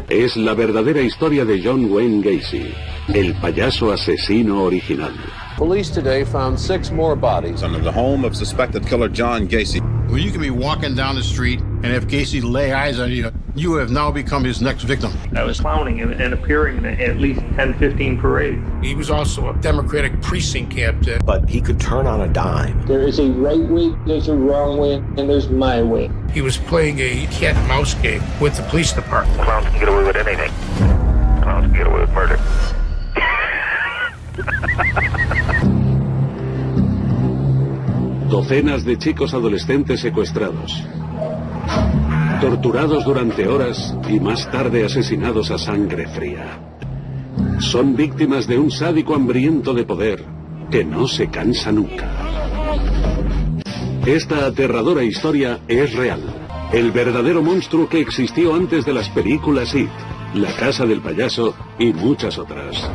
Es la verdadera historia de John Wayne Gacy, el payaso asesino original. Police today found 6 more bodies under the home of suspected killer John Gacy. Well, you can be walking down the street, and if Gacy lay eyes on you, you have now become his next victim. I was clowning and appearing in at least 10, 15 parades. He was also a Democratic precinct captain. But he could turn on a dime. There is a right way, there's a wrong way, and there's my way. He was playing a cat and mouse game with the police department. Clowns can get away with anything. Clowns can get away with murder. Docenas de chicos adolescentes secuestrados, torturados durante horas y más tarde asesinados a sangre fría. Son víctimas de un sádico hambriento de poder que no se cansa nunca. Esta aterradora historia es real. El verdadero monstruo que existió antes de las películas It, La Casa del Payaso y muchas otras.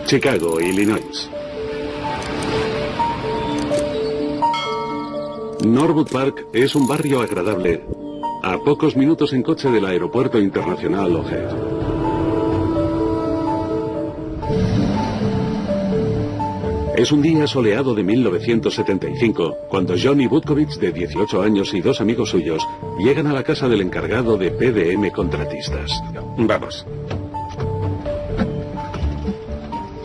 Chicago, Illinois. Norwood Park es un barrio agradable, a pocos minutos en coche del Aeropuerto Internacional O'Hare. Es un día soleado de 1975, cuando Johnny Butkovich, de 18 años, y 2 amigos suyos, llegan a la casa del encargado de PDM Contratistas. Vamos.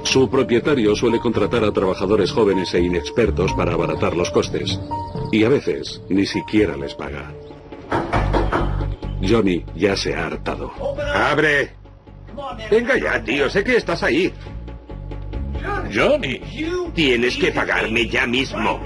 Su propietario suele contratar a trabajadores jóvenes e inexpertos para abaratar los costes. Y a veces ni siquiera les paga. Johnny ya se ha hartado. ¡Abre! Venga ya, tío, sé que estás ahí. Johnny, tienes que pagarme ya mismo.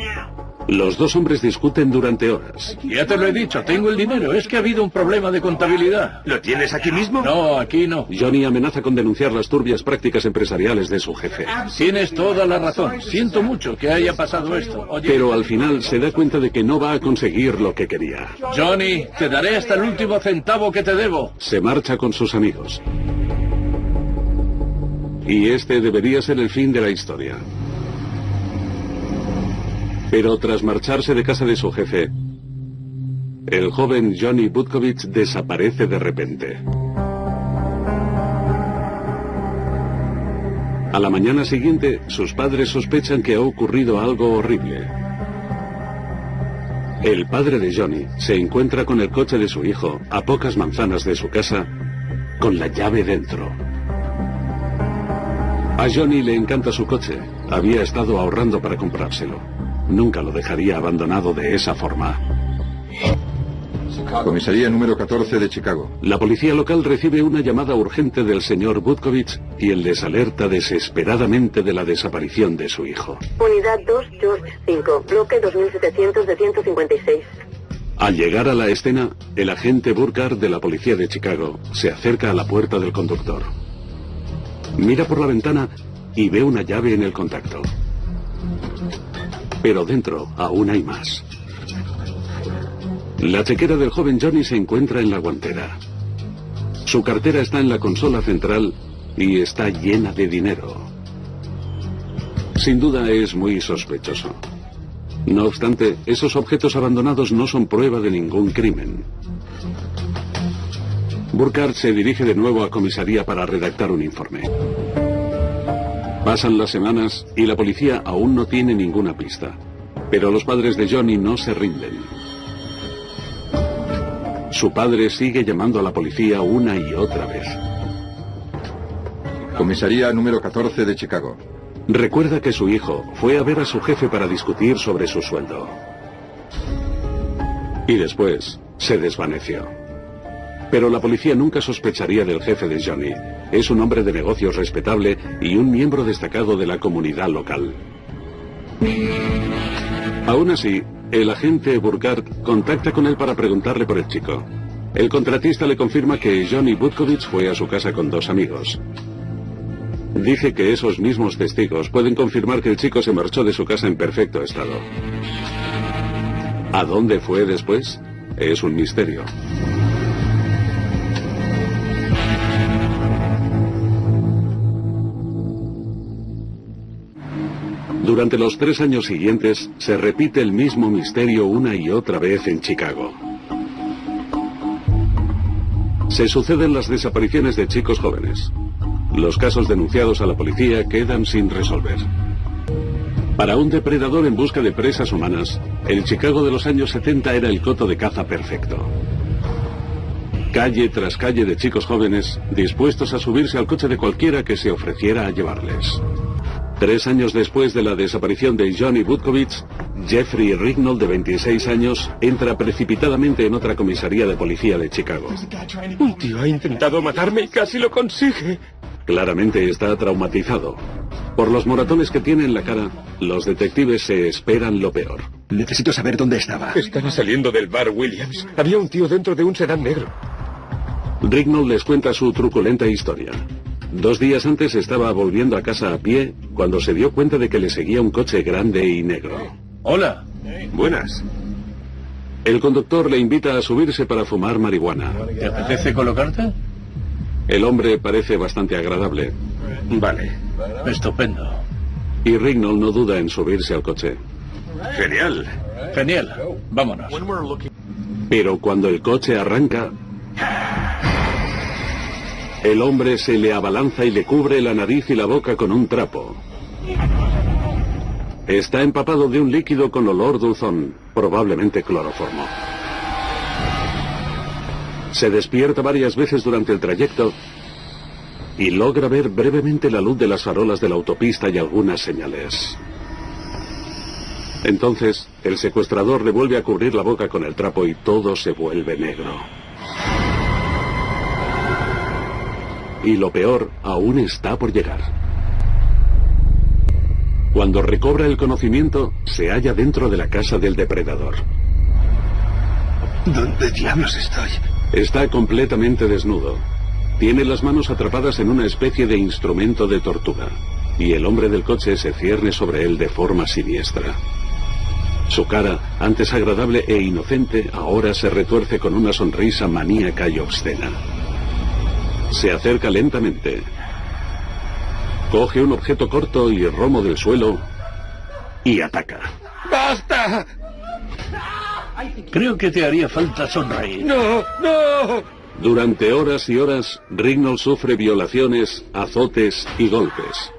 Los dos hombres discuten durante horas. Ya te lo he dicho, tengo el dinero. Es que ha habido un problema de contabilidad. ¿Lo tienes aquí mismo? No, aquí no. Johnny amenaza con denunciar las turbias prácticas empresariales de su jefe. Tienes toda la razón. Siento mucho que haya pasado esto. Oye, pero al final se da cuenta de que no va a conseguir lo que quería. Johnny, te daré hasta el último centavo que te debo. Se marcha con sus amigos. Y este debería ser el fin de la historia. Pero tras marcharse de casa de su jefe, el joven Johnny Butkovich desaparece de repente. A la mañana siguiente, sus padres sospechan que ha ocurrido algo horrible. El padre de Johnny se encuentra con el coche de su hijo a pocas manzanas de su casa, con la llave dentro. A Johnny le encanta su coche. Había estado ahorrando para comprárselo. Nunca lo dejaría abandonado de esa forma. Comisaría número 14 de Chicago. La policía local recibe una llamada urgente del señor Butkovich, quien les alerta desesperadamente de la desaparición de su hijo. Unidad 2, George 5, bloque 2700 de 156. Al llegar a la escena, el agente Burkhardt de la policía de Chicago se acerca a la puerta del conductor. Mira por la ventana y ve una llave en el contacto. Pero dentro aún hay más. La chequera del joven Johnny se encuentra en la guantera. Su cartera está en la consola central y está llena de dinero. Sin duda es muy sospechoso. No obstante, esos objetos abandonados no son prueba de ningún crimen. Burkhardt se dirige de nuevo a comisaría para redactar un informe. Pasan las semanas y la policía aún no tiene ninguna pista. Pero los padres de Johnny no se rinden. Su padre sigue llamando a la policía una y otra vez. Comisaría número 14 de Chicago. Recuerda que su hijo fue a ver a su jefe para discutir sobre su sueldo. Y después se desvaneció. Pero la policía nunca sospecharía del jefe de Johnny. Es un hombre de negocios respetable y un miembro destacado de la comunidad local. Aún así, el agente Burkhardt contacta con él para preguntarle por el chico. El contratista le confirma que Johnny Butkovich fue a su casa con 2 amigos. Dice que esos mismos testigos pueden confirmar que el chico se marchó de su casa en perfecto estado. ¿A dónde fue después? Es un misterio. Durante los 3 años siguientes, se repite el mismo misterio una y otra vez en Chicago. Se suceden las desapariciones de chicos jóvenes. Los casos denunciados a la policía quedan sin resolver. Para un depredador en busca de presas humanas, el Chicago de los años 70 era el coto de caza perfecto. Calle tras calle de chicos jóvenes dispuestos a subirse al coche de cualquiera que se ofreciera a llevarles. 3 años después de la desaparición de Johnny Butkovich, Jeffrey Rignall, de 26 años, entra precipitadamente en otra comisaría de policía de Chicago. Un tío ha intentado matarme y casi lo consigue. Claramente está traumatizado. Por los moratones que tiene en la cara, los detectives se esperan lo peor. Necesito saber dónde estaba. Estaba saliendo del bar Williams. Había un tío dentro de un sedán negro. Rignall les cuenta su truculenta historia. 2 días antes estaba volviendo a casa a pie cuando se dio cuenta de que le seguía un coche grande y negro. Hola. Buenas. El conductor le invita a subirse para fumar marihuana. ¿Te apetece colocarte? El hombre parece bastante agradable. Vale. Estupendo. Y Rignall no duda en subirse al coche. Genial. Genial. Vámonos. Pero cuando el coche arranca, el hombre se le abalanza y le cubre la nariz y la boca con un trapo. Está empapado de un líquido con olor dulzón, probablemente cloroformo. Se despierta varias veces durante el trayecto y logra ver brevemente la luz de las farolas de la autopista y algunas señales. Entonces, el secuestrador le vuelve a cubrir la boca con el trapo y todo se vuelve negro. Y lo peor aún está por llegar. Cuando recobra el conocimiento, se halla dentro de la casa del depredador. ¿Dónde diablos estoy? Está completamente desnudo. Tiene las manos atrapadas en una especie de instrumento de tortura. Y el hombre del coche se cierne sobre él de forma siniestra. Su cara, antes agradable e inocente, ahora se retuerce con una sonrisa maníaca y obscena. Se acerca lentamente. Coge un objeto corto y romo del suelo y ataca. ¡Basta! Creo que te haría falta sonreír. ¡No! ¡No! Durante horas y horas, Rignall sufre violaciones, azotes y golpes.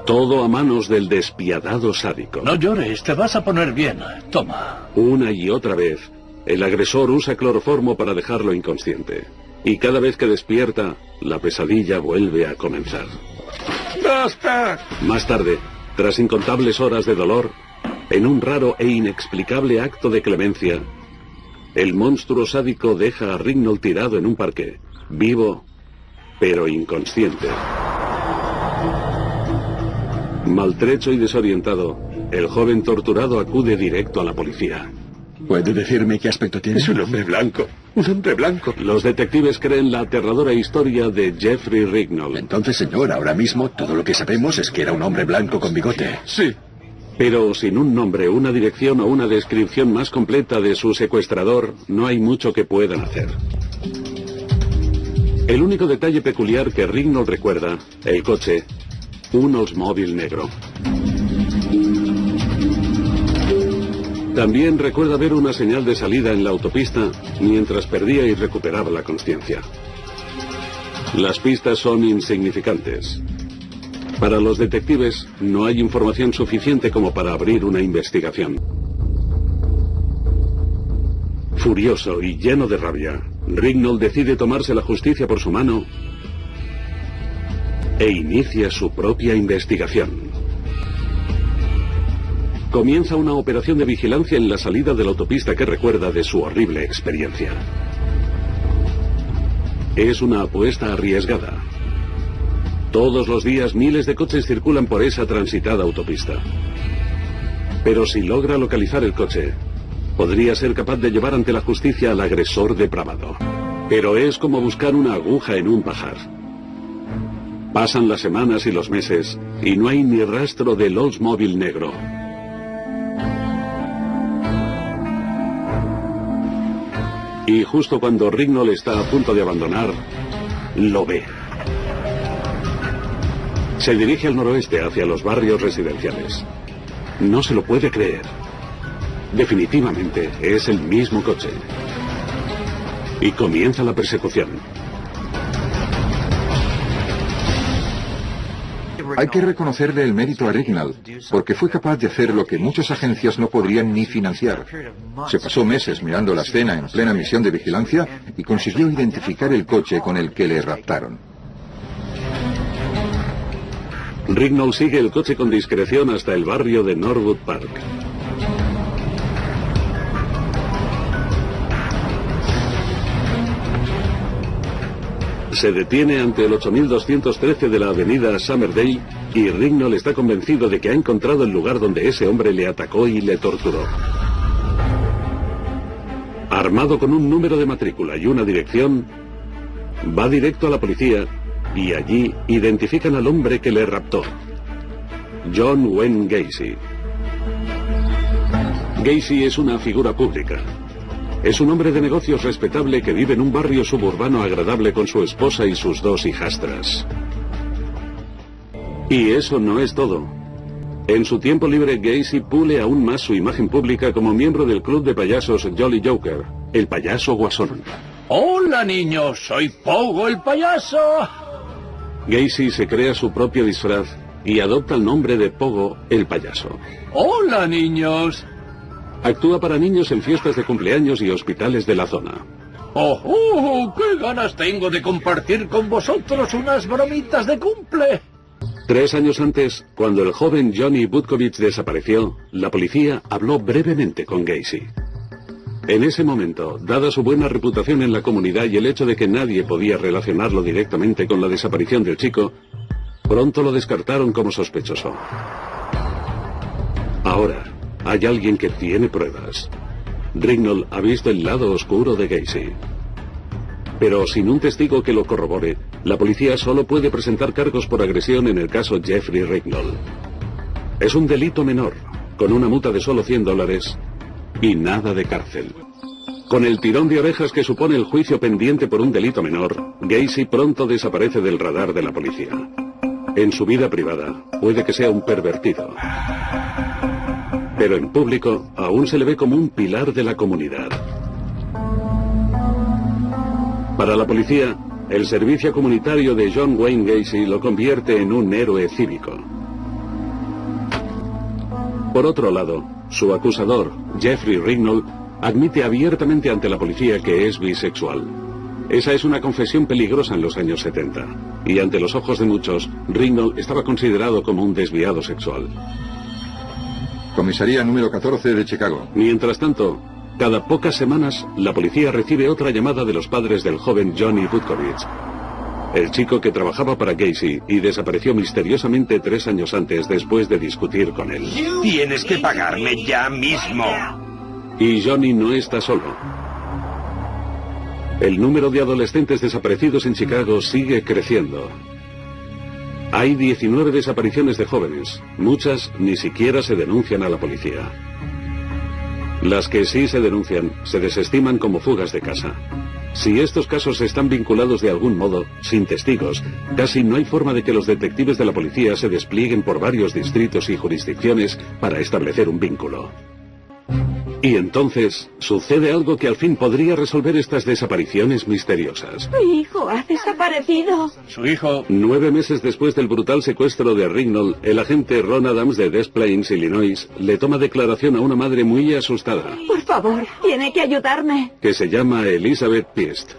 Todo a manos del despiadado sádico. No llores, te vas a poner bien. Toma. Una y otra vez, el agresor usa cloroformo para dejarlo inconsciente. Y cada vez que despierta, la pesadilla vuelve a comenzar. ¡Basta! Más tarde, tras incontables horas de dolor, en un raro e inexplicable acto de clemencia, el monstruo sádico deja a Rignall tirado en un parque, vivo, pero inconsciente. Maltrecho y desorientado, el joven torturado acude directo a la policía. ¿Puede decirme qué aspecto tiene? Es un hombre blanco. Un hombre blanco. Los detectives creen la aterradora historia de Jeffrey Rignall. Entonces, señor, ahora mismo todo lo que sabemos es que era un hombre blanco con bigote. Sí. Pero sin un nombre, una dirección o una descripción más completa de su secuestrador, no hay mucho que puedan hacer. El único detalle peculiar que Rignall recuerda, el coche, un Oldsmobile negro. También recuerda ver una señal de salida en la autopista mientras perdía y recuperaba la consciencia. Las pistas son insignificantes. Para los detectives no hay información suficiente como para abrir una investigación. Furioso y lleno de rabia, Rignall decide tomarse la justicia por su mano e inicia su propia investigación. Comienza una operación de vigilancia en la salida de la autopista que recuerda de su horrible experiencia. Es una apuesta arriesgada. Todos los días miles de coches circulan por esa transitada autopista. Pero si logra localizar el coche, podría ser capaz de llevar ante la justicia al agresor depravado. Pero es como buscar una aguja en un pajar. Pasan las semanas y los meses y no hay ni rastro del Oldsmobile negro. Y justo cuando Rignall está a punto de abandonar, lo ve. Se dirige al noroeste hacia los barrios residenciales. No se lo puede creer. Definitivamente es el mismo coche. Y comienza la persecución. Hay que reconocerle el mérito a Rignall, porque fue capaz de hacer lo que muchas agencias no podrían ni financiar. Se pasó meses mirando la escena en plena misión de vigilancia y consiguió identificar el coche con el que le raptaron. Rignall sigue el coche con discreción hasta el barrio de Norwood Park. Se detiene ante el 8213 de la avenida Summerdale y Rignall está convencido de que ha encontrado el lugar donde ese hombre le atacó y le torturó. Armado con un número de matrícula y una dirección, va directo a la policía y allí identifican al hombre que le raptó, John Wayne Gacy. Gacy es una figura pública. Es un hombre de negocios respetable que vive en un barrio suburbano agradable con su esposa y sus 2 hijastras. Y eso no es todo. En su tiempo libre, Gacy pule aún más su imagen pública como miembro del club de payasos Jolly Joker, el payaso guasón. Hola, niños, soy Pogo el payaso. Gacy se crea su propio disfraz y adopta el nombre de Pogo el payaso. Hola, niños. Actúa para niños en fiestas de cumpleaños y hospitales de la zona. ¡Oh, qué ganas tengo de compartir con vosotros unas bromitas de cumple! 3 años antes, cuando el joven Johnny Butkovich desapareció, la policía habló brevemente con Gacy. En ese momento, dada su buena reputación en la comunidad y el hecho de que nadie podía relacionarlo directamente con la desaparición del chico, pronto lo descartaron como sospechoso. Ahora, hay alguien que tiene pruebas. Rignall ha visto el lado oscuro de Gacy. Pero sin un testigo que lo corrobore, la policía solo puede presentar cargos por agresión en el caso Jeffrey Rignall. Es un delito menor, con una multa de solo $100 y nada de cárcel. Con el tirón de orejas que supone el juicio pendiente por un delito menor, Gacy pronto desaparece del radar de la policía. En su vida privada, puede que sea un pervertido. Pero en público, aún se le ve como un pilar de la comunidad. Para la policía, el servicio comunitario de John Wayne Gacy lo convierte en un héroe cívico. Por otro lado, su acusador, Jeffrey Rignall, admite abiertamente ante la policía que es bisexual. Esa es una confesión peligrosa en los años 70, y ante los ojos de muchos, Rignall estaba considerado como un desviado sexual. Comisaría número 14 de Chicago. Mientras tanto, cada pocas semanas, la policía recibe otra llamada de los padres del joven Johnny Butkovich, el chico que trabajaba para Gacy y desapareció misteriosamente 3 años antes después de discutir con él. Tienes que pagarme ya mismo. Y Johnny no está solo. El número de adolescentes desaparecidos en Chicago sigue creciendo. Hay 19 desapariciones de jóvenes. Muchas ni siquiera se denuncian a la policía. Las que sí se denuncian se desestiman como fugas de casa. Si estos casos están vinculados de algún modo, sin testigos, casi no hay forma de que los detectives de la policía se desplieguen por varios distritos y jurisdicciones para establecer un vínculo. Y entonces, sucede algo que al fin podría resolver estas desapariciones misteriosas. Mi hijo ha desaparecido. Su hijo... 9 meses después del brutal secuestro de Rignall, el agente Ron Adams de Des Plaines, Illinois, le toma declaración a una madre muy asustada. Por favor, tiene que ayudarme. Que se llama Elizabeth Pist.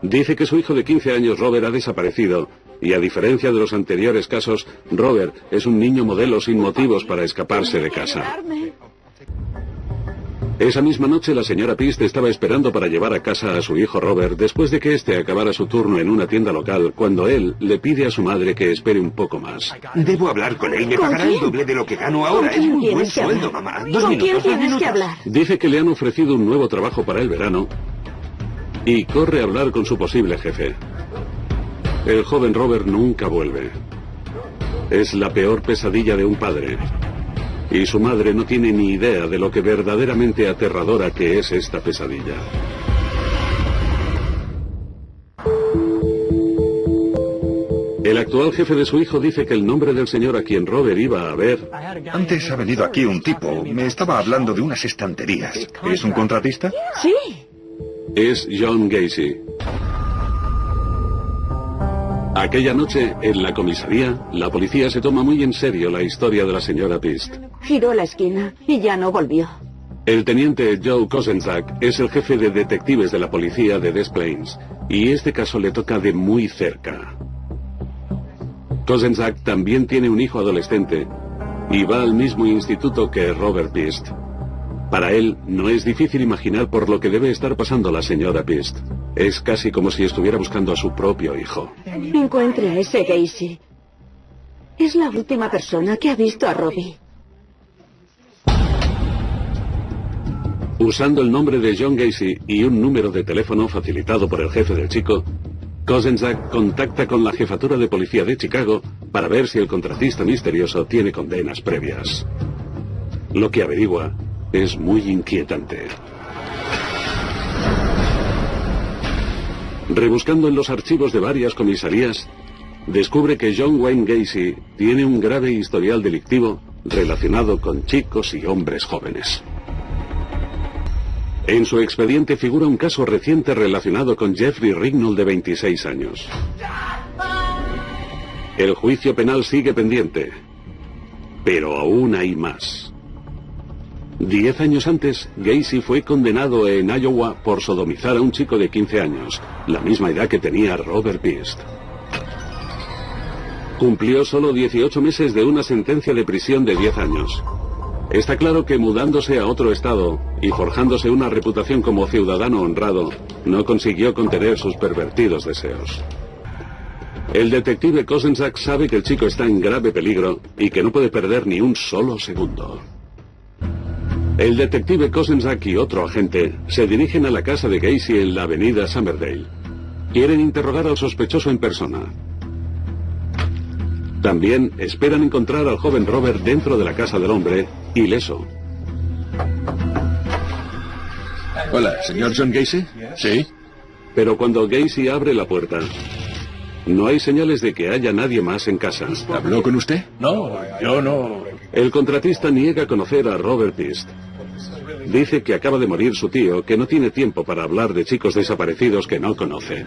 Dice que su hijo de 15 años, Robert, ha desaparecido, y a diferencia de los anteriores casos, Robert es un niño modelo sin motivos para escaparse de casa. Esa misma noche la señora Pist estaba esperando para llevar a casa a su hijo Robert después de que éste acabara su turno en una tienda local, cuando él le pide a su madre que espere un poco más. Debo hablar con él, me pagará el doble de lo que gano ahora. Es muy buen sueldo, mamá. ¿Con quién tienes que hablar? Dice que le han ofrecido un nuevo trabajo para el verano y corre a hablar con su posible jefe. El joven Robert nunca vuelve. Es la peor pesadilla de un padre. Y su madre no tiene ni idea de lo que verdaderamente aterradora que es esta pesadilla. El actual jefe de su hijo dice que el nombre del señor a quien Robert iba a ver... Antes ha venido aquí un tipo, me estaba hablando de unas estanterías. ¿Es un contratista? Sí. es John Gacy. Aquella noche, en la comisaría, la policía se toma muy en serio la historia de la señora Pist. Giró la esquina y ya no volvió. El teniente Joe Kozenczak es el jefe de detectives de la policía de Des Plaines, y este caso le toca de muy cerca. Kozenczak también tiene un hijo adolescente y va al mismo instituto que Robert Pist. Para él, no es difícil imaginar por lo que debe estar pasando la señora Pist. Es casi como si estuviera buscando a su propio hijo. Encuentre a ese Gacy. Es la última persona que ha visto a Robbie. Usando el nombre de John Gacy y un número de teléfono facilitado por el jefe del chico, Kozenczak contacta con la jefatura de policía de Chicago para ver si el contratista misterioso tiene condenas previas. Lo que averigua es muy inquietante. Rebuscando en los archivos de varias comisarías, descubre que John Wayne Gacy tiene un grave historial delictivo relacionado con chicos y hombres jóvenes. En su expediente figura un caso reciente relacionado con Jeffrey Rignall, de 26 años. El juicio penal sigue pendiente, pero aún hay más. 10 años antes, Gacy fue condenado en Iowa por sodomizar a un chico de 15 años, la misma edad que tenía Robert Pist. Cumplió solo 18 meses de una sentencia de prisión de 10 años. Está claro que mudándose a otro estado y forjándose una reputación como ciudadano honrado, no consiguió contener sus pervertidos deseos. El detective Kozenczak sabe que el chico está en grave peligro y que no puede perder ni un solo segundo. El detective Kozenczak y otro agente se dirigen a la casa de Gacy en la avenida Summerdale. Quieren interrogar al sospechoso en persona. También esperan encontrar al joven Robert dentro de la casa del hombre, ileso. Hola, ¿señor John Gacy? Sí. Pero cuando Gacy abre la puerta, no hay señales de que haya nadie más en casa. ¿Habló con usted? No, yo no. El contratista niega conocer a Robert Pist. Dice que acaba de morir su tío, que no tiene tiempo para hablar de chicos desaparecidos que no conoce.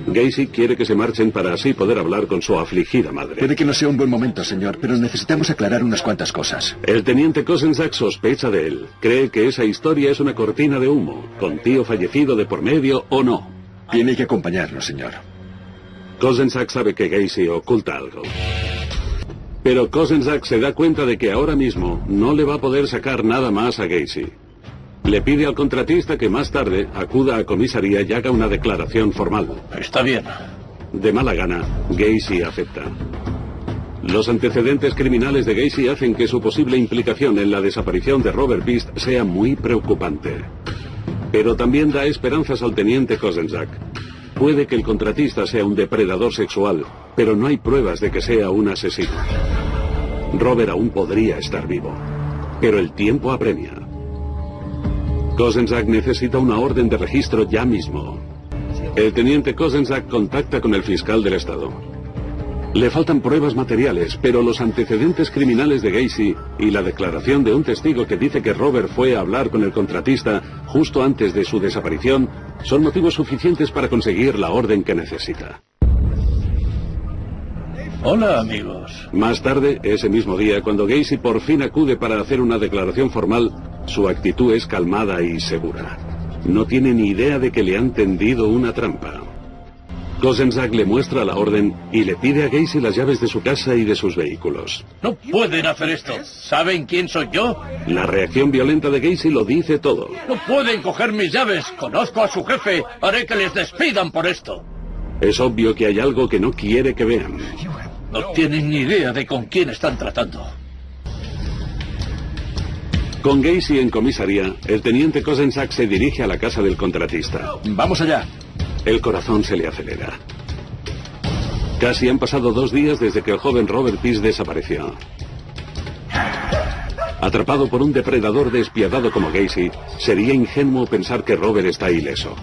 Gacy quiere que se marchen para así poder hablar con su afligida madre. Puede que no sea un buen momento, señor, pero necesitamos aclarar unas cuantas cosas. El teniente Kozenczak sospecha de él. Cree que esa historia es una cortina de humo, con tío fallecido de por medio o no. Tiene que acompañarnos, señor. Kozenczak sabe que Gacy oculta algo. Pero Kozenczak se da cuenta de que ahora mismo no le va a poder sacar nada más a Gacy. Le pide al contratista que más tarde acuda a comisaría y haga una declaración formal. Está bien. De mala gana, Gacy acepta. Los antecedentes criminales de Gacy hacen que su posible implicación en la desaparición de Robert Pist sea muy preocupante. Pero también da esperanzas al teniente Kozenczak. Puede que el contratista sea un depredador sexual, pero no hay pruebas de que sea un asesino. Robert aún podría estar vivo, pero el tiempo apremia. Kozenczak necesita una orden de registro ya mismo. El teniente Kozenczak contacta con el fiscal del estado. Le faltan pruebas materiales, pero los antecedentes criminales de Gacy y la declaración de un testigo que dice que Robert fue a hablar con el contratista justo antes de su desaparición son motivos suficientes para conseguir la orden que necesita. Hola, amigos. Más tarde, ese mismo día, cuando Gacy por fin acude para hacer una declaración formal, su actitud es calmada y segura. No tiene ni idea de que le han tendido una trampa. Kozenczak le muestra la orden y le pide a Gacy las llaves de su casa y de sus vehículos. No pueden hacer esto. ¿Saben quién soy yo? La reacción violenta de Gacy lo dice todo. No pueden coger mis llaves. Conozco a su jefe. Haré que les despidan por esto. Es obvio que hay algo que no quiere que vean. No tienen ni idea de con quién están tratando. Con Gacy en comisaría, el teniente Kozenczak se dirige a la casa del contratista. ¡Vamos allá! El corazón se le acelera. Casi han pasado 2 días desde que el joven Robert Pist desapareció. Atrapado por un depredador despiadado como Gacy, sería ingenuo pensar que Robert está ileso.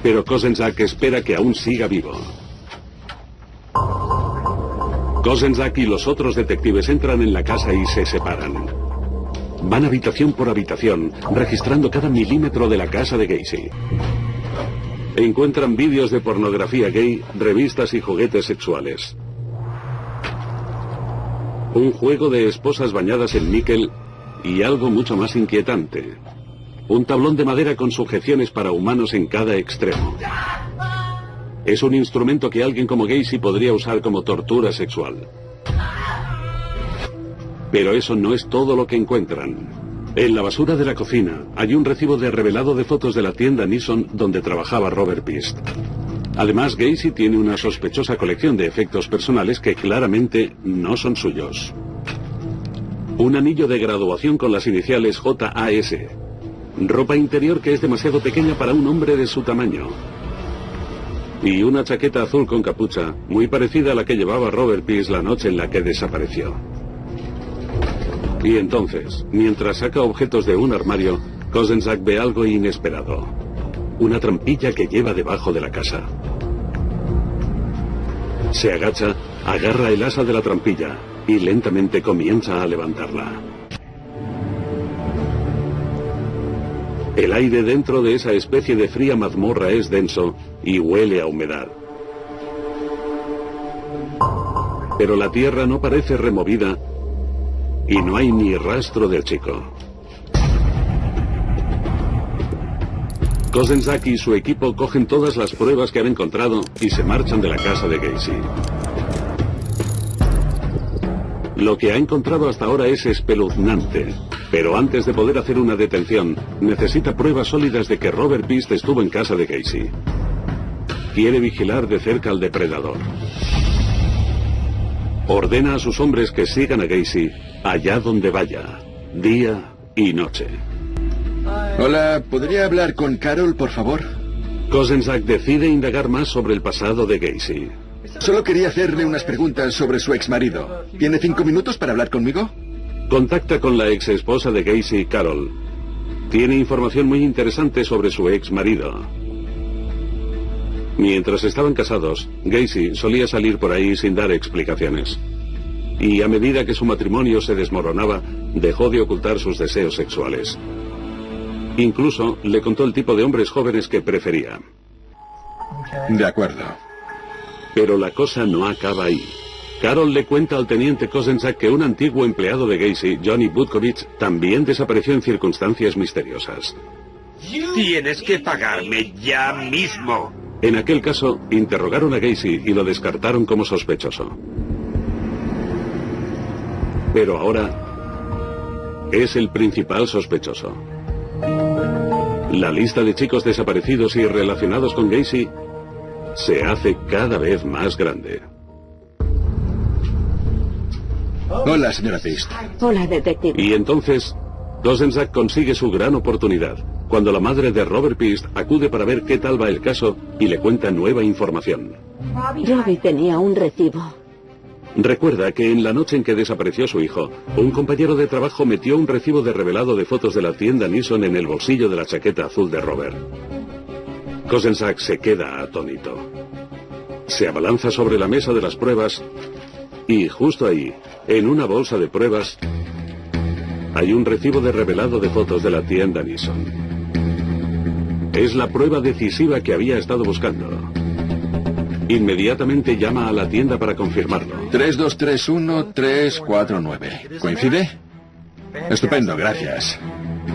Pero Kozenczak espera que aún siga vivo. Kozenczak y los otros detectives entran en la casa y se separan. Van habitación por habitación, registrando cada milímetro de la casa de Gacy. Encuentran vídeos de pornografía gay, revistas y juguetes sexuales. Un juego de esposas bañadas en níquel y algo mucho más inquietante. Un tablón de madera con sujeciones para humanos en cada extremo. Es un instrumento que alguien como Gacy podría usar como tortura sexual. Pero eso no es todo lo que encuentran. En la basura de la cocina hay un recibo de revelado de fotos de la tienda Nissan donde trabajaba Robert Pist. Además, Gacy tiene una sospechosa colección de efectos personales que claramente no son suyos. Un anillo de graduación con las iniciales JAS. Ropa interior que es demasiado pequeña para un hombre de su tamaño. Y una chaqueta azul con capucha, muy parecida a la que llevaba Robert Pist la noche en la que desapareció. Y entonces, mientras saca objetos de un armario, Kozenczak ve algo inesperado. Una trampilla que lleva debajo de la casa. Se agacha, agarra el asa de la trampilla y lentamente comienza a levantarla. El aire dentro de esa especie de fría mazmorra es denso y huele a humedad. Pero la tierra no parece removida y no hay ni rastro del chico. Kozenczak y su equipo cogen todas las pruebas que han encontrado y se marchan de la casa de Gacy. Lo que ha encontrado hasta ahora es espeluznante, pero antes de poder hacer una detención, necesita pruebas sólidas de que Robert Pist estuvo en casa de Gacy. Quiere vigilar de cerca al depredador. Ordena a sus hombres que sigan a Gacy allá donde vaya, día y noche. Hola, ¿podría hablar con Carol, por favor? Kozenczak decide indagar más sobre el pasado de Gacy. Solo quería hacerle unas preguntas sobre su exmarido. ¿Tiene 5 minutos para hablar conmigo? Contacta con la ex esposa de Gacy, Carol. Tiene información muy interesante sobre su ex marido. Mientras estaban casados, Gacy solía salir por ahí sin dar explicaciones. Y a medida que su matrimonio se desmoronaba, dejó de ocultar sus deseos sexuales. Incluso le contó el tipo de hombres jóvenes que prefería. De acuerdo. Pero la cosa no acaba ahí. Carol le cuenta al teniente Kozenczak que un antiguo empleado de Gacy, Johnny Butkovich, también desapareció en circunstancias misteriosas. Tienes que pagarme ya mismo. En aquel caso, interrogaron a Gacy y lo descartaron como sospechoso. Pero ahora es el principal sospechoso. La lista de chicos desaparecidos y relacionados con Gacy se hace cada vez más grande. Hola, señora Pist. Hola, detective. Y entonces, Kozenczak consigue su gran oportunidad, cuando la madre de Robert Pist acude para ver qué tal va el caso y le cuenta nueva información. Robbie tenía un recibo. Recuerda que en la noche en que desapareció su hijo, un compañero de trabajo metió un recibo de revelado de fotos de la tienda Nissan en el bolsillo de la chaqueta azul de Robert. Kozenczak se queda atónito. Se abalanza sobre la mesa de las pruebas y justo ahí, en una bolsa de pruebas, hay un recibo de revelado de fotos de la tienda Nissan. Es la prueba decisiva que había estado buscando. Inmediatamente llama a la tienda para confirmarlo. 3231349. ¿Coincide? Estupendo, gracias.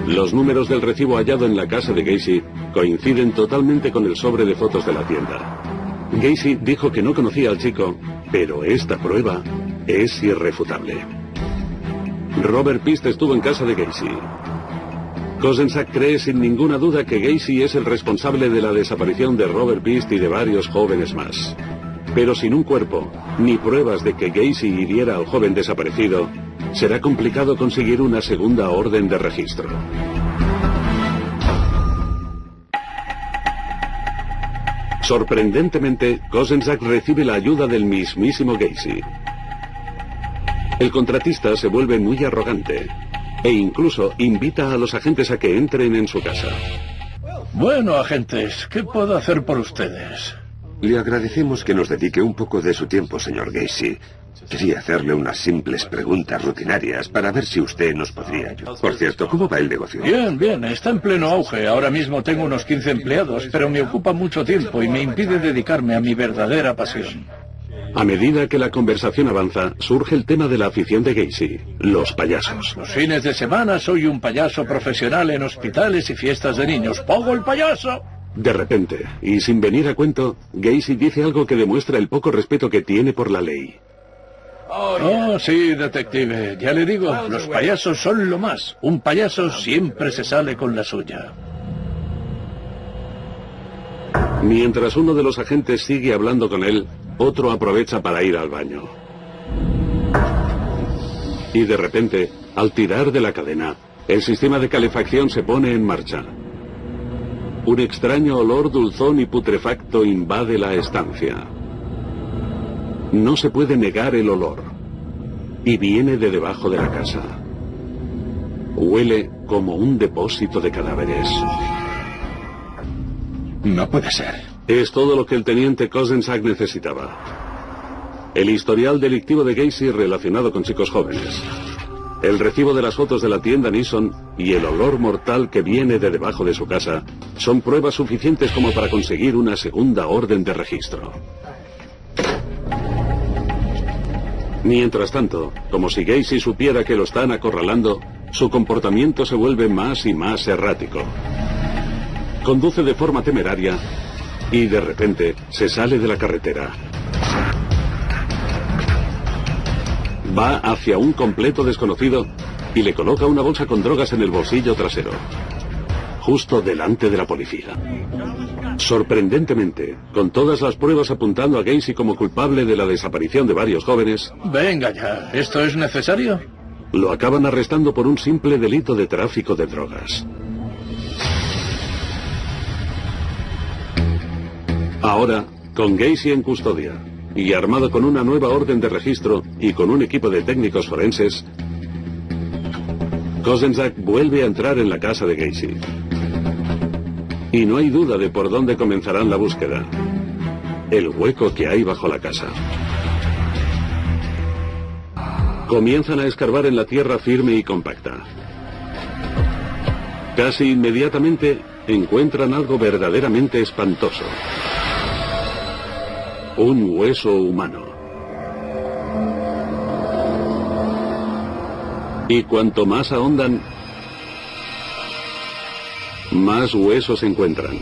Los números del recibo hallado en la casa de Gacy coinciden totalmente con el sobre de fotos de la tienda. Gacy dijo que no conocía al chico, pero esta prueba es irrefutable. Robert Pist estuvo en casa de Gacy. Kozenczak cree sin ninguna duda que Gacy es el responsable de la desaparición de Robert Pist y de varios jóvenes más. Pero sin un cuerpo, ni pruebas de que Gacy hiriera al joven desaparecido, será complicado conseguir una segunda orden de registro. Sorprendentemente, Kozenczak recibe la ayuda del mismísimo Gacy. El contratista se vuelve muy arrogante e incluso invita a los agentes a que entren en su casa. Bueno, agentes, ¿qué puedo hacer por ustedes? Le agradecemos que nos dedique un poco de su tiempo, señor Gacy. Quería hacerle unas simples preguntas rutinarias para ver si usted nos podría ayudar. Por cierto, ¿cómo va el negocio? Bien, bien, está en pleno auge. Ahora mismo tengo unos 15 empleados, pero me ocupa mucho tiempo y me impide dedicarme a mi verdadera pasión. A medida que la conversación avanza, surge el tema de la afición de Gacy, los payasos. Los fines de semana soy un payaso profesional en hospitales y fiestas de niños. ¡Pongo el payaso! De repente, y sin venir a cuento, Gacy dice algo que demuestra el poco respeto que tiene por la ley. Oh, sí, detective. Ya le digo, los payasos son lo más. Un payaso siempre se sale con la suya. Mientras uno de los agentes sigue hablando con él, otro aprovecha para ir al baño. Y de repente, al tirar de la cadena, el sistema de calefacción se pone en marcha. Un extraño olor dulzón y putrefacto invade la estancia. No se puede negar el olor. Y viene de debajo de la casa. Huele como un depósito de cadáveres. No puede ser. Es todo lo que el teniente Kozenczak necesitaba. El historial delictivo de Gacy relacionado con chicos jóvenes. El recibo de las fotos de la tienda Nissan y el olor mortal que viene de debajo de su casa son pruebas suficientes como para conseguir una segunda orden de registro. Mientras tanto, como si Gacy supiera que lo están acorralando, su comportamiento se vuelve más y más errático. Conduce de forma temeraria y de repente se sale de la carretera. Va hacia un completo desconocido y le coloca una bolsa con drogas en el bolsillo trasero, justo delante de la policía. Sorprendentemente, con todas las pruebas apuntando a Gacy como culpable de la desaparición de varios jóvenes... Venga ya, ¿esto es necesario? Lo acaban arrestando por un simple delito de tráfico de drogas. Ahora, con Gacy en custodia y armado con una nueva orden de registro y con un equipo de técnicos forenses, Kozenczak vuelve a entrar en la casa de Gacy. Y no hay duda de por dónde comenzarán la búsqueda. El hueco que hay bajo la casa. Comienzan a escarbar en la tierra firme y compacta. Casi inmediatamente encuentran algo verdaderamente espantoso. Un hueso humano. Y cuanto más ahondan, más huesos encuentran.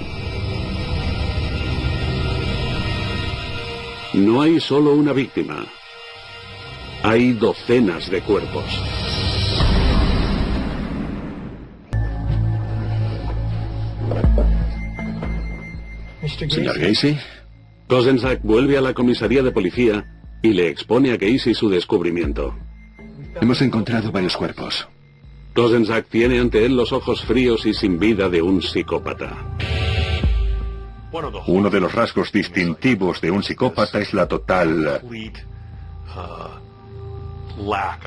No hay solo una víctima. Hay docenas de cuerpos. Señor Gacy. Kozenczak vuelve a la comisaría de policía y le expone a Gacy su descubrimiento. Hemos encontrado varios cuerpos. Kozenczak tiene ante él los ojos fríos y sin vida de un psicópata. Uno de los rasgos distintivos de un psicópata es la total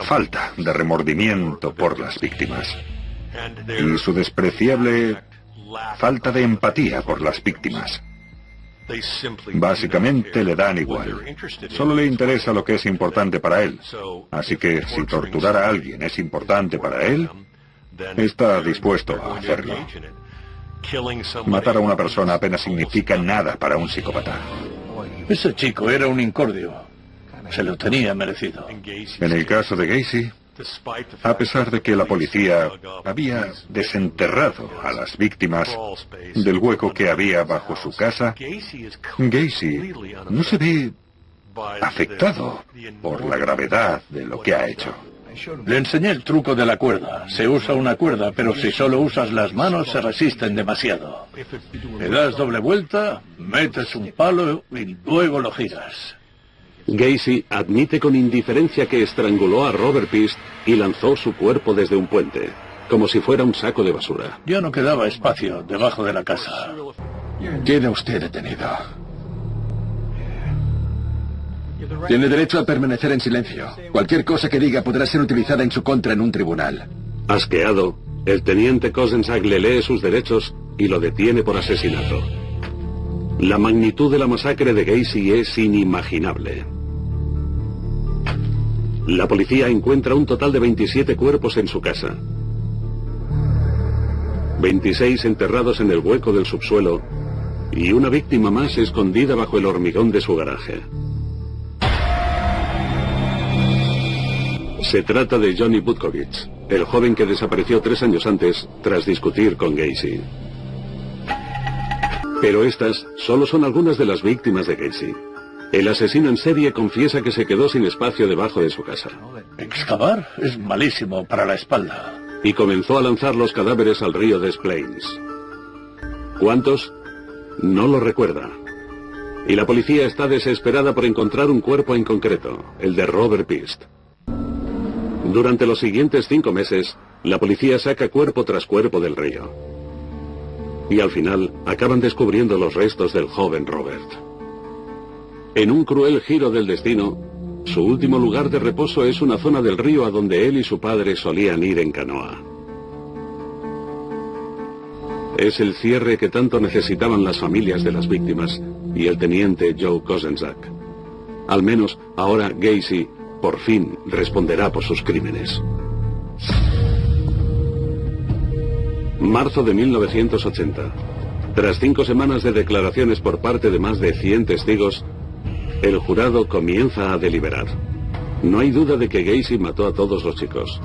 falta de remordimiento por las víctimas y su despreciable falta de empatía por las víctimas. Básicamente le dan igual. Solo le interesa lo que es importante para él. Así que si torturar a alguien es importante para él, está dispuesto a hacerlo. Matar a una persona apenas significa nada para un psicópata. Ese chico era un incordio. Se lo tenía merecido. En el caso de Gacy, a pesar de que la policía había desenterrado a las víctimas del hueco que había bajo su casa, Gacy no se ve afectado por la gravedad de lo que ha hecho. Le enseñé el truco de la cuerda. Se usa una cuerda, pero si solo usas las manos se resisten demasiado. Le das doble vuelta, metes un palo y luego lo giras. Gacy admite con indiferencia que estranguló a Robert Pist y lanzó su cuerpo desde un puente, como si fuera un saco de basura. Ya no quedaba espacio debajo de la casa. Queda usted detenido. Tiene derecho a permanecer en silencio. Cualquier cosa que diga podrá ser utilizada en su contra en un tribunal. Asqueado, el teniente Kozenczak le lee sus derechos y lo detiene por asesinato. La magnitud de la masacre de Gacy es inimaginable. La policía encuentra un total de 27 cuerpos en su casa. 26 enterrados en el hueco del subsuelo y una víctima más escondida bajo el hormigón de su garaje. Se trata de Johnny Butkovich, el joven que desapareció 3 años antes tras discutir con Gacy. Pero estas solo son algunas de las víctimas de Gacy. El asesino en serie confiesa que se quedó sin espacio debajo de su casa. Excavar es malísimo para la espalda. Y comenzó a lanzar los cadáveres al río Des Plaines. ¿Cuántos? No lo recuerda. Y la policía está desesperada por encontrar un cuerpo en concreto, el de Robert Pist. Durante los siguientes 5 meses, la policía saca cuerpo tras cuerpo del río. Y al final, acaban descubriendo los restos del joven Robert. En un cruel giro del destino, su último lugar de reposo es una zona del río a donde él y su padre solían ir en canoa. Es el cierre que tanto necesitaban las familias de las víctimas y el teniente Joe Kozenczak. Al menos, ahora Gacy, por fin, responderá por sus crímenes. Marzo de 1980. Tras 5 semanas de declaraciones por parte de más de 100 testigos, el jurado comienza a deliberar. No hay duda de que Gacy mató a todos los chicos.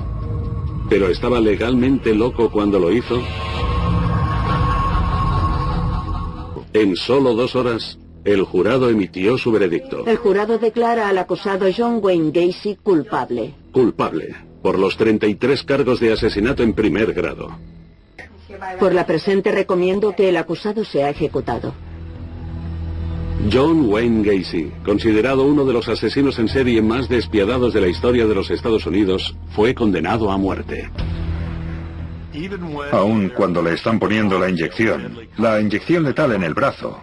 ¿Pero estaba legalmente loco cuando lo hizo? En solo 2 horas, el jurado emitió su veredicto. El jurado declara al acusado John Wayne Gacy culpable. Culpable, por los 33 cargos de asesinato en primer grado. Por la presente recomiendo que el acusado sea ejecutado. John Wayne Gacy, considerado uno de los asesinos en serie más despiadados de la historia de los Estados Unidos, fue condenado a muerte. Aun cuando le están poniendo la inyección letal en el brazo,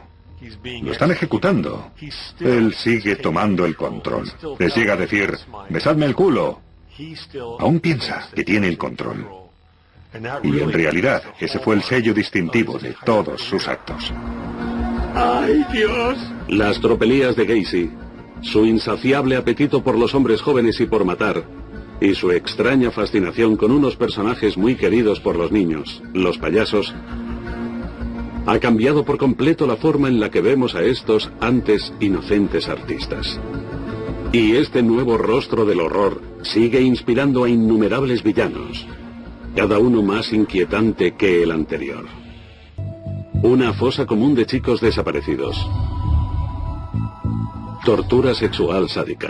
lo están ejecutando, él sigue tomando el control. Les llega a decir, besadme el culo. Aún piensa que tiene el control. Y en realidad, ese fue el sello distintivo de todos sus actos. ¡Ay, Dios! Las tropelías de Gacy, su insaciable apetito por los hombres jóvenes y por matar, y su extraña fascinación con unos personajes muy queridos por los niños, los payasos, ha cambiado por completo la forma en la que vemos a estos antes inocentes artistas. Y este nuevo rostro del horror sigue inspirando a innumerables villanos, cada uno más inquietante que el anterior. Una fosa común de chicos desaparecidos. Tortura sexual sádica.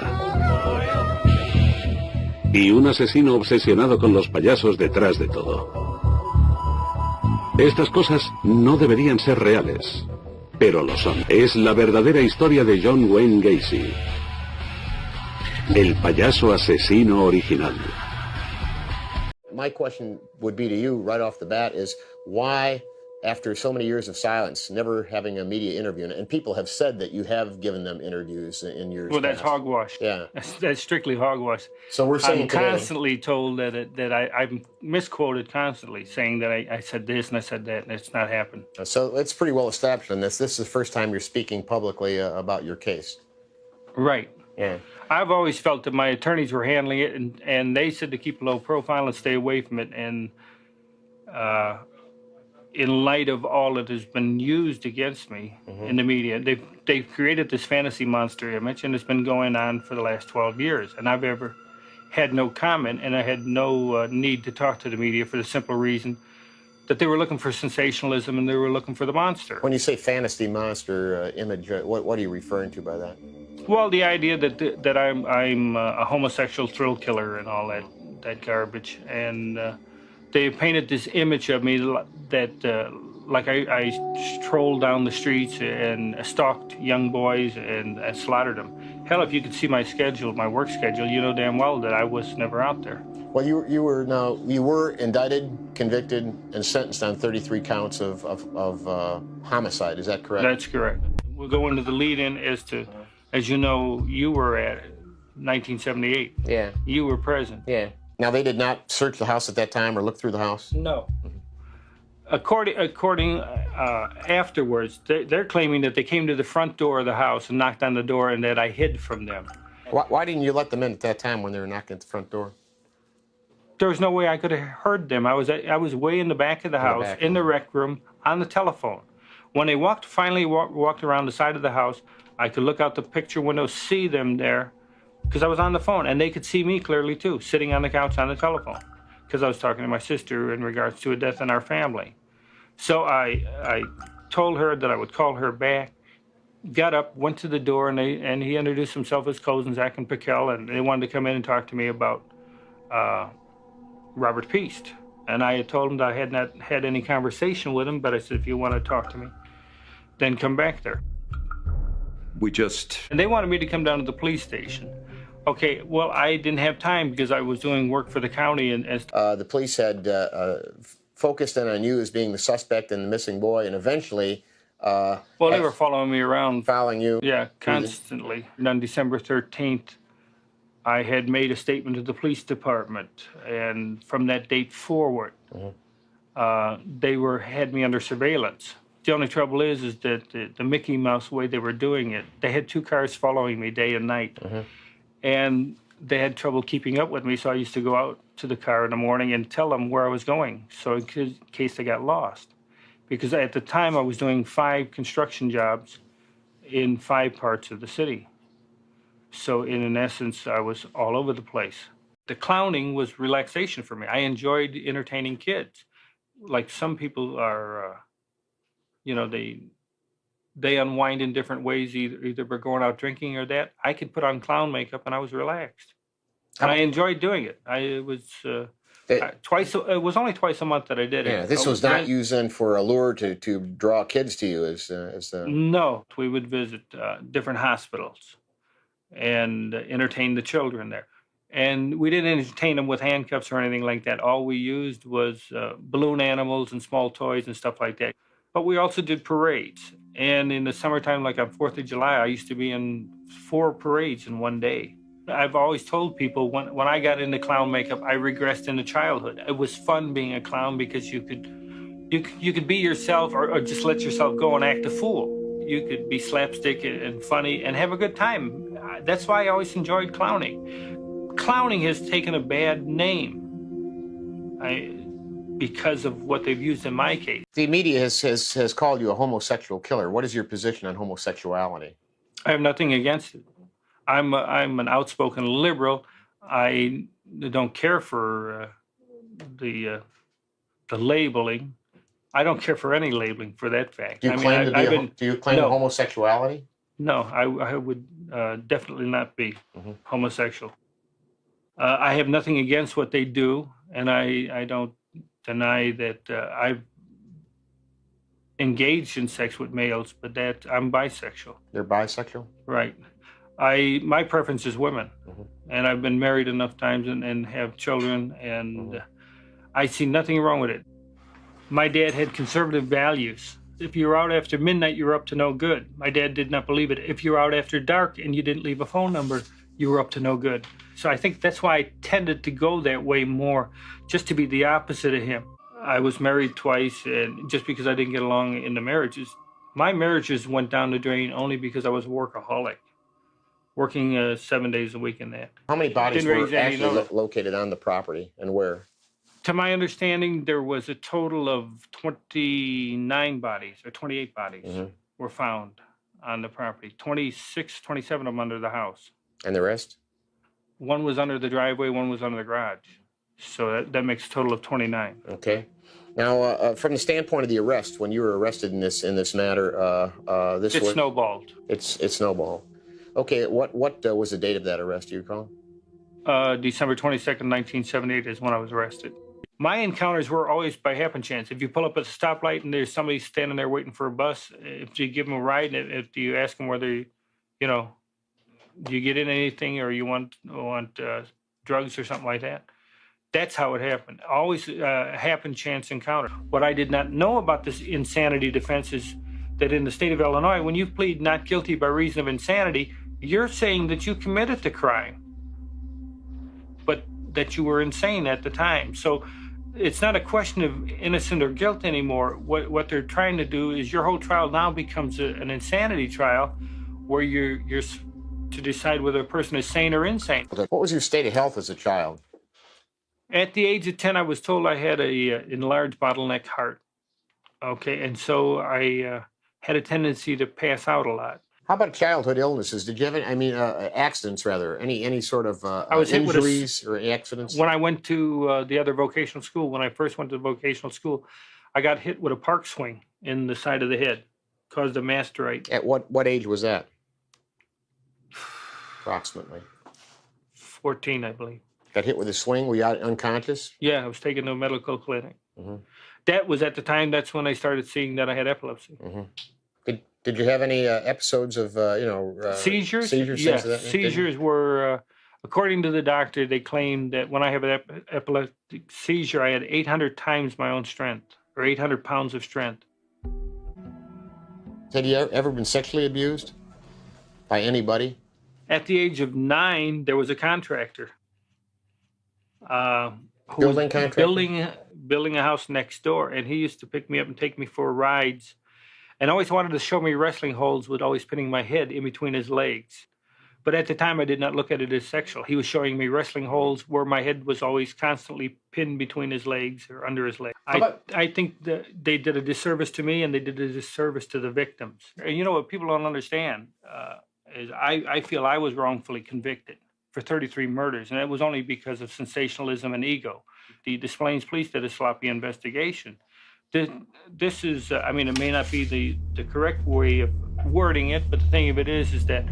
Y un asesino obsesionado con los payasos detrás de todo. Estas cosas no deberían ser reales, pero lo son. Es la verdadera historia de John Wayne Gacy, el payaso asesino original. My question would be to you right off the bat is why, after so many years of silence, never having a media interview, and people have said that you have given them interviews in years Well, that's past. hogwash. Yeah. That's strictly hogwash. So we're saying I'm today, constantly told that I'm misquoted constantly, saying that I said this and I said that, and it's not happened. so it's pretty well established on this. This is the first time you're speaking publicly about your case. Right. Yeah. I've always felt that my attorneys were handling it, and they said to keep a low profile and stay away from it. And in light of all that has been used against me in the media, they've created this fantasy monster image, and it's been going on for the last 12 years. And I've ever had no comment, and I had no need to talk to the media for the simple reason that they were looking for sensationalism and they were looking for the monster. When you say fantasy monster image, what are you referring to by that? Well, the idea that I'm a homosexual thrill killer and all that garbage, and they painted this image of me that like I strolled down the streets and stalked young boys and slaughtered them. Hell, if you could see my schedule, my work schedule, you know damn well that I was never out there. Well, you were indicted, convicted, and sentenced on 33 counts of homicide. Is that correct? That's correct. We'll go into the lead-in as you know, you were at 1978. Yeah. You were present. Yeah. Now, they did not search the house at that time or look through the house? No. According afterwards, they're claiming that they came to the front door of the house and knocked on the door and that I hid from them. Why didn't you let them in at that time when they were knocking at the front door? There was no way I could have heard them. I was way in the back of the house, in the rec room, on the telephone. When they finally walked around the side of the house, I could look out the picture window, see them there, because I was on the phone, and they could see me clearly too, sitting on the couch on the telephone, because I was talking to my sister in regards to a death in our family. So I told her that I would call her back, got up, went to the door, and he introduced himself as Kozenzak and Piquel, and they wanted to come in and talk to me about Robert Piest. And I had told him that I had not had any conversation with him, but I said, if you want to talk to me, then come back there. And they wanted me to come down to the police station. Okay, well, I didn't have time because I was doing work for the county. And the police had focused in on you as being the suspect in the missing boy, and eventually... well, they were following me around. Following you? Yeah, constantly. And on December 13th, I had made a statement to the police department, and from that date forward, they had me under surveillance. The only trouble is that the Mickey Mouse way they were doing it, they had 2 cars following me day and night, and they had trouble keeping up with me, so I used to go out to the car in the morning and tell them where I was going, so in case I got lost. Because at the time I was doing 5 construction jobs in 5 parts of the city. So in essence, I was all over the place. The clowning was relaxation for me. I enjoyed entertaining kids. Like some people are, you know, they unwind in different ways, either by going out drinking or that. I could put on clown makeup and I was relaxed. And I enjoyed doing it. It was only twice a month that I did it. Yeah, this was not used then for a lure to draw kids to you No, we would visit different hospitals and entertain the children there. And we didn't entertain them with handcuffs or anything like that. All we used was balloon animals and small toys and stuff like that. But we also did parades. And in the summertime, like on 4th of July, I used to be in 4 parades in one day. I've always told people when I got into clown makeup, I regressed into childhood. It was fun being a clown because you could be yourself or just let yourself go and act a fool. You could be slapstick and funny and have a good time. That's why I always enjoyed clowning. Clowning has taken a bad name because of what they've used in my case. The media has called you a homosexual killer. What is your position on homosexuality? I have nothing against it. I'm an outspoken liberal. I don't care for the labeling. I don't care for any labeling for that fact. Do you claim homosexuality? No, I would definitely not be homosexual. I have nothing against what they do, and I don't deny that I've engaged in sex with males, but that I'm bisexual. You're bisexual? Right. My preference is women, and I've been married enough times and have children, and I see nothing wrong with it. My dad had conservative values. If you were out after midnight, you were up to no good. My dad did not believe it. If you were out after dark and you didn't leave a phone number, you were up to no good. So I think that's why I tended to go that way more, just to be the opposite of him. I was married twice, and just because I didn't get along in the marriages, my marriages went down the drain only because I was a workaholic, working 7 days a week in that. How many bodies were actually located on the property, and where? To my understanding, there was a total of 29 bodies, or 28 bodies were found on the property. 27 of them under the house. And the rest? One was under the driveway, one was under the garage. So that makes a total of 29. Okay. Now, from the standpoint of the arrest, when you were arrested in this matter, it snowballed. It snowballed. Okay. What was the date of that arrest? Do you recall? December 22nd, 1978 is when I was arrested. My encounters were always by happen chance. If you pull up at a stoplight and there's somebody standing there waiting for a bus, if you give them a ride, if you ask them whether, do you get in anything or you want drugs or something like that, that's how it happened. Always happen chance encounter. What I did not know about this insanity defense is that in the state of Illinois, when you plead not guilty by reason of insanity, you're saying that you committed the crime, but that you were insane at the time. So it's not a question of innocent or guilt anymore. What they're trying to do is your whole trial now becomes an insanity trial where you're to decide whether a person is sane or insane. What was your state of health as a child? At the age of 10, I was told I had a enlarged bottleneck heart. Okay, and so I had a tendency to pass out a lot. How about childhood illnesses? Did you have any, accidents rather? Any sort of I was injuries or accidents? When I went to the other vocational school, when I first went to the vocational school, I got hit with a park swing in the side of the head, caused a masterite. At what age was that? Approximately. 14, I believe. Got hit with a swing? Were you out unconscious? Yeah, I was taken to a medical clinic. That was at the time, that's when I started seeing that I had epilepsy. Did you have any episodes of, seizures? Seizures, Yes, things of that? seizures were, according to the doctor, they claimed that when I have an epileptic seizure, I had 800 times my own strength, or 800 pounds of strength. Had you ever been sexually abused by anybody? At the age of 9, there was a contractor. Building contractor? Building a house next door, and he used to pick me up and take me for rides, and always wanted to show me wrestling holds with always putting my head in between his legs. But at the time, I did not look at it as sexual. He was showing me wrestling holds where my head was always constantly pinned between his legs or under his legs. I think that they did a disservice to me, and they did a disservice to the victims. And you know what people don't understand is I feel I was wrongfully convicted for 33 murders, and it was only because of sensationalism and ego. The Des Plaines police did a sloppy investigation. This is, I mean, it may not be the correct way of wording it, but the thing of it is that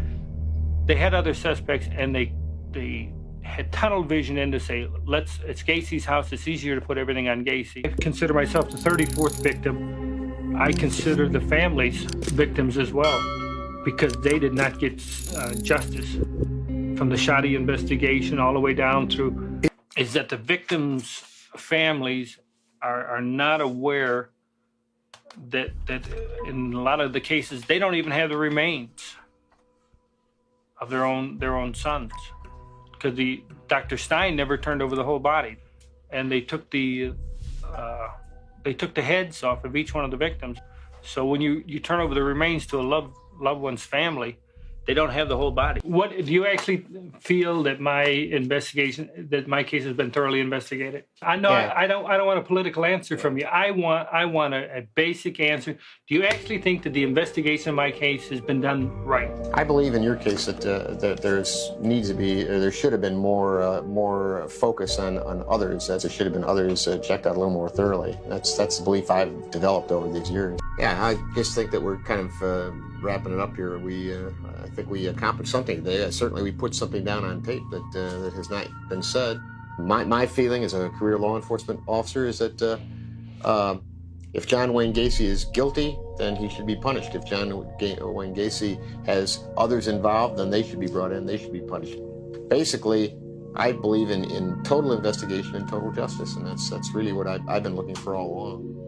they had other suspects, and they had tunnel vision in to say, it's Gacy's house, it's easier to put everything on Gacy. I consider myself the 34th victim. I consider the families victims as well, because they did not get justice. From the shoddy investigation all the way down through, is that the victims' families are not aware that in a lot of the cases, they don't even have the remains of their own sons, because Dr. Stein never turned over the whole body, and they took the heads off of each one of the victims. So when you turn over the remains to a loved one's family, they don't have the whole body. What do you actually feel that my case has been thoroughly investigated? I know. Yeah. I don't want a political answer from you. I want a basic answer. Do you actually think that the investigation of my case has been done right? I believe in your case that there should have been more focus on others. That there should have been others checked out a little more thoroughly. That's the belief I've developed over these years. Yeah, I just think that we're kind of wrapping it up here. I think we accomplished something today. Certainly we put something down on tape that has not been said. My feeling as a career law enforcement officer is that if John Wayne Gacy is guilty, then he should be punished. If John Wayne Gacy has others involved, then they should be brought in, they should be punished. Basically, I believe in total investigation and total justice, and that's really what I've been looking for all along.